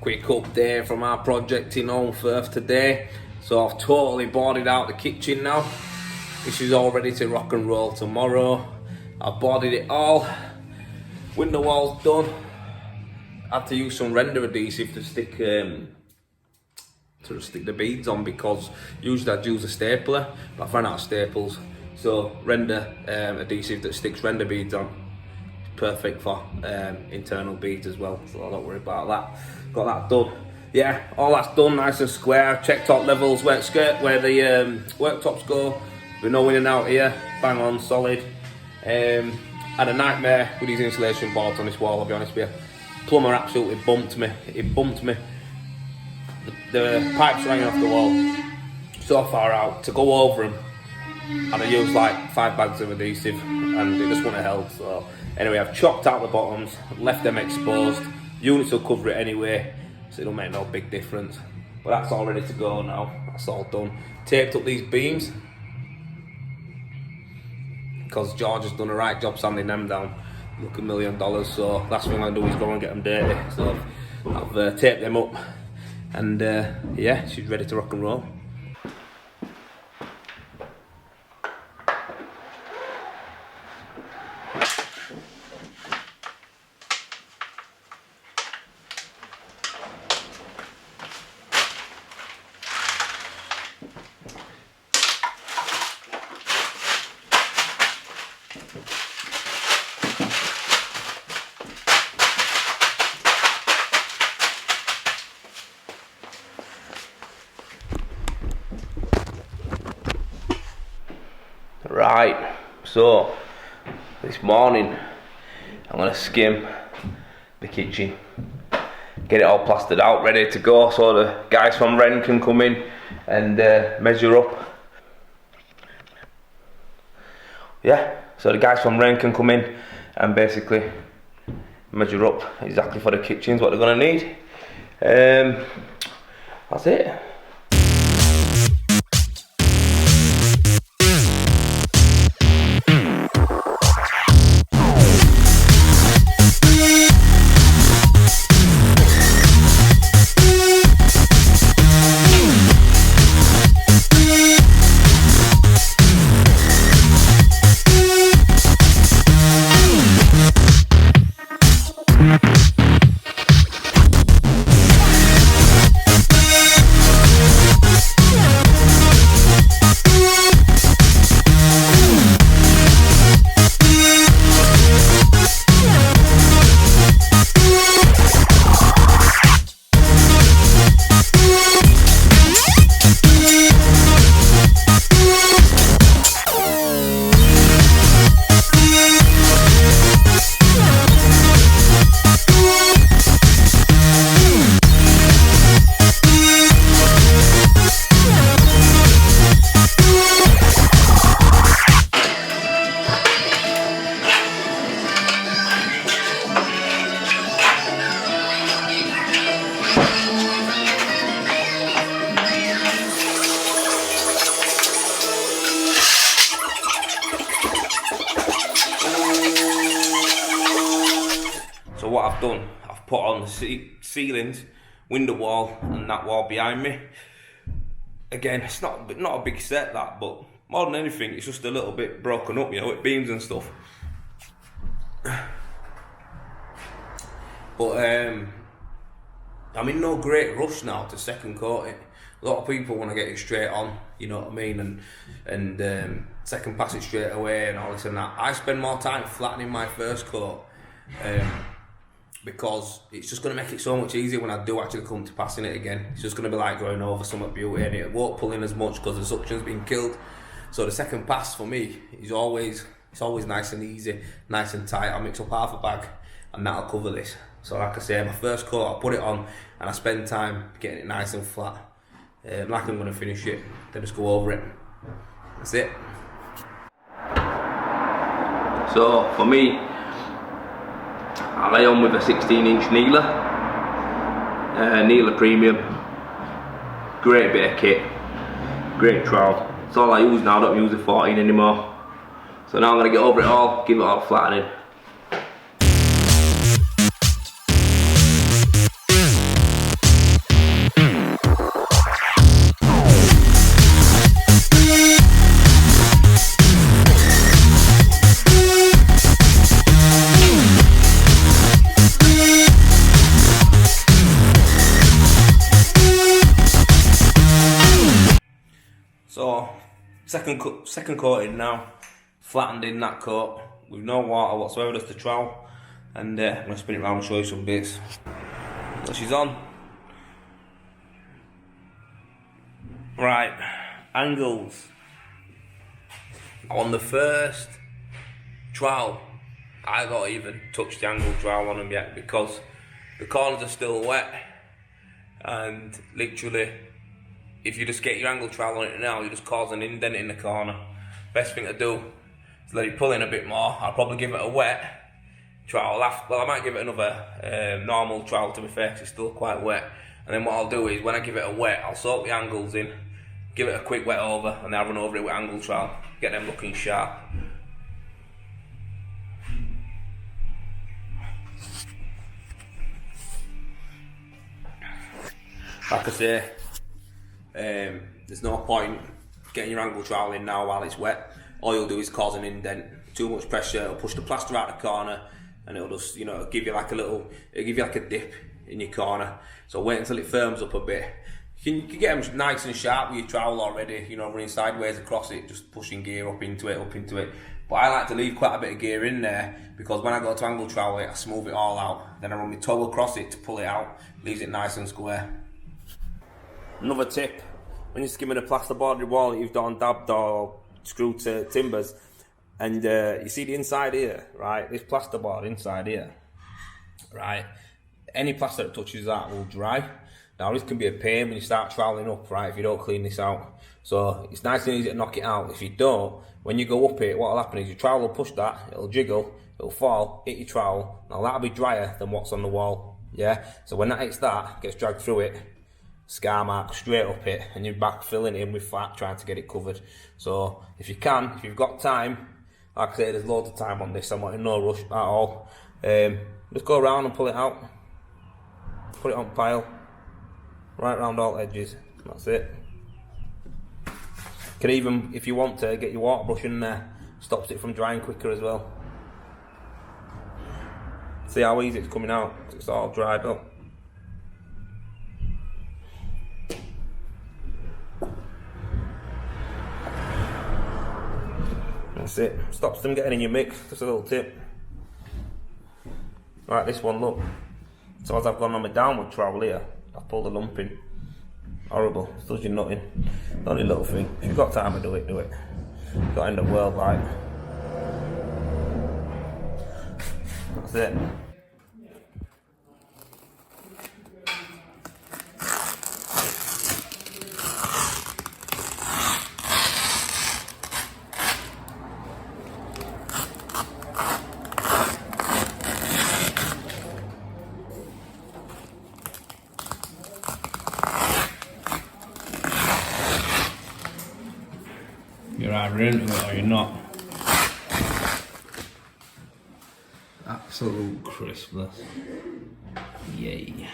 quick update from our project in Holmfirth today. So I've totally boarded out the kitchen now. This is all ready to rock and roll tomorrow. I've boarded it all. Window wall's done. I had to use some render adhesive to stick the beads on, because usually I'd use a stapler, but I've run out of staples. So render adhesive that sticks render beads on. Perfect for internal beads as well, so don't worry about that. Got that done. Yeah, all that's done, nice and square. Checked top levels where the worktops go. We're no in and out here, bang on, solid. Had a nightmare with these insulation boards on this wall, I'll be honest with you. Plumber absolutely bumped me. He bumped me. The pipes rang off the wall so far out. To go over them, and I used like 5 bags of adhesive, and it just wouldn't have held. So anyway, I've chopped out the bottoms, left them exposed. Units will cover it anyway, so it'll make no big difference. But that's all ready to go now. That's all done. Taped up these beams, because George has done a right job sanding them down. Look, $1 million. So last thing I do is go and get them dirty. So I've taped them up, and yeah, she's ready to rock and roll. Right, so this morning I'm going to skim the kitchen, get it all plastered out, ready to go, so the guys from Wren can come in and measure up. Yeah, so the guys from Wren can come in and basically measure up exactly for the kitchens, what they're going to need. That's it. So what I've done, I've put on the ceilings, window wall and that wall behind me. Again, it's not a big set that, but more than anything, it's just a little bit broken up, you know, with beams and stuff. But I'm in no great rush now to second coat it. A lot of people want to get it straight on, you know what I mean, and second pass it straight away and all this and that. I spend more time flattening my first coat, because it's just going to make it so much easier when I do actually come to passing it again. It's just going to be like going over some beauty, and it won't pull in as much because the suction's been killed. So the second pass for me is always nice and easy, nice and tight. I'll mix up half a bag and that'll cover this. So like I say, my first coat, I'll put it on and I spend time getting it nice and flat. Like I'm going to finish it, then just go over it. That's it. So for me, I lay on with a 16-inch Neela, Neela Premium. Great bit of kit, great trowel. It's all I use now, I don't use the 14 anymore. So now I'm going to get over it all, give it all flattening. second coating now, flattened in that coat with no water whatsoever, just the trowel, and I'm going to spin it around and show you some bits. So she's on. Right, angles. On the first trowel, I don't even touch the angle trowel on them yet because the corners are still wet, and literally if you just get your angle trowel on it now, you just cause an indent in the corner. Best thing to do is let it pull in a bit more. I'll probably give it a wet trowel. Well, I might give it another normal trowel, to be fair, 'cause it's still quite wet. And then what I'll do is when I give it a wet, I'll soak the angles in, give it a quick wet over, and then I'll run over it with angle trowel, get them looking sharp. Like I say, there's no point getting your angle trowel in now while it's wet. All you'll do is cause an indent. Too much pressure, it'll push the plaster out the corner, and it'll just, you know, give you like a dip in your corner. So wait until it firms up a bit. You can get them nice and sharp with your trowel already, you know, running sideways across it, just pushing gear up into it. But I like to leave quite a bit of gear in there, because when I go to angle trowel it, I smooth it all out. Then I run my toe across it to pull it out, leaves it nice and square. Another tip, when you're skimming a plasterboarded wall that you've done dabbed or screwed to timbers, and you see the inside here, right, this plasterboard inside here, right, any plaster that touches that will dry. Now this can be a pain when you start troweling up, right, if you don't clean this out. So it's nice and easy to knock it out. If you don't, when you go up it, what will happen is your trowel will push that, it'll jiggle, it'll fall, hit your trowel. Now that'll be drier than what's on the wall, yeah? So when that hits that, gets dragged through it, scar mark straight up it, and you're back filling it in with fat, trying to get it covered. So if you can, if you've got time, like I say, there's loads of time on this, I'm not in no rush at all. Just go around and pull it out, put it on pile, right round all edges, that's it. You can even, if you want to, get your water brush in there, stops it from drying quicker as well. See how easy it's coming out, it's all dried up. That's it, stops them getting in your mix, just a little tip. Right, this one, look. So as I've gone on my downward trowel here, I've pulled a lump in. Horrible, it does you nothing. Only little thing. If you've got time to do it, do it. You've got to end the world like. That's it. You're either into it or you're not. Absolute crispness. Yay.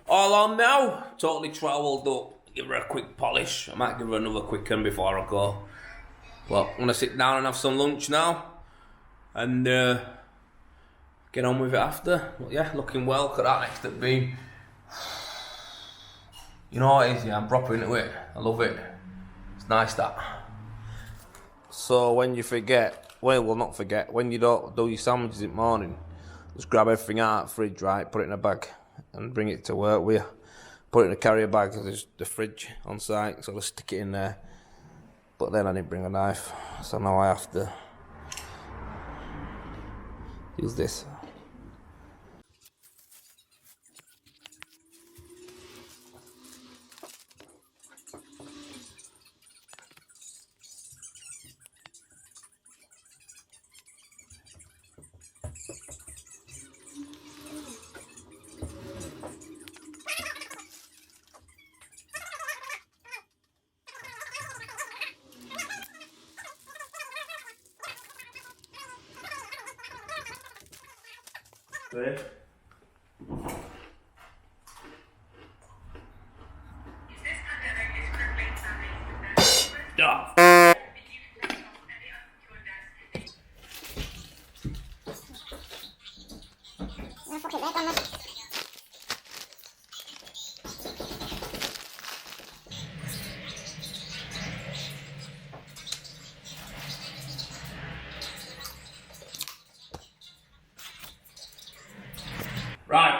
All on now. Totally troweled up. Give her a quick polish. I might give her another quick one before I go. But I'm going to sit down and have some lunch now. And get on with it after. But yeah, looking well. Look at that next to beam. You know what it is, yeah, I'm proper into it. I love it. Nice that. So when you forget, well not forget, when you don't do your sandwiches in the morning, just grab everything out of the fridge, right, put it in a bag and bring it to work with you. Put it in a carrier bag, there's the fridge on site, so I'll stick it in there. But then I didn't bring a knife, so now I have to use this. There. Stop.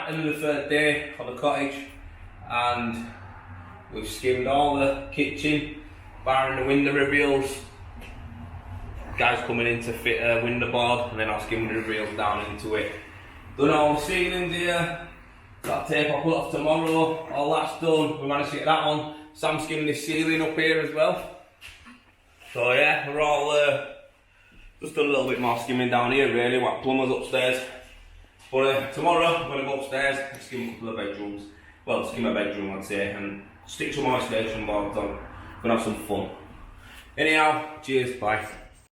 end of the third day of the cottage, and we've skimmed all the kitchen, barring the window reveals. Guys coming in to fit a window board, and then I'll skim the reveals down into it. Done all the ceilings here. That tape I'll put off tomorrow. All that's done. We managed to get that on. Sam skimmed this ceiling up here as well. So yeah, we're all just done a little bit more skimming down here really. What plumbers upstairs. But tomorrow I'm going to go upstairs and skim a couple of bedrooms. Well, skim a bedroom I'd say, and stick some isolation boards on. Gonna have some fun. Anyhow, cheers, bye.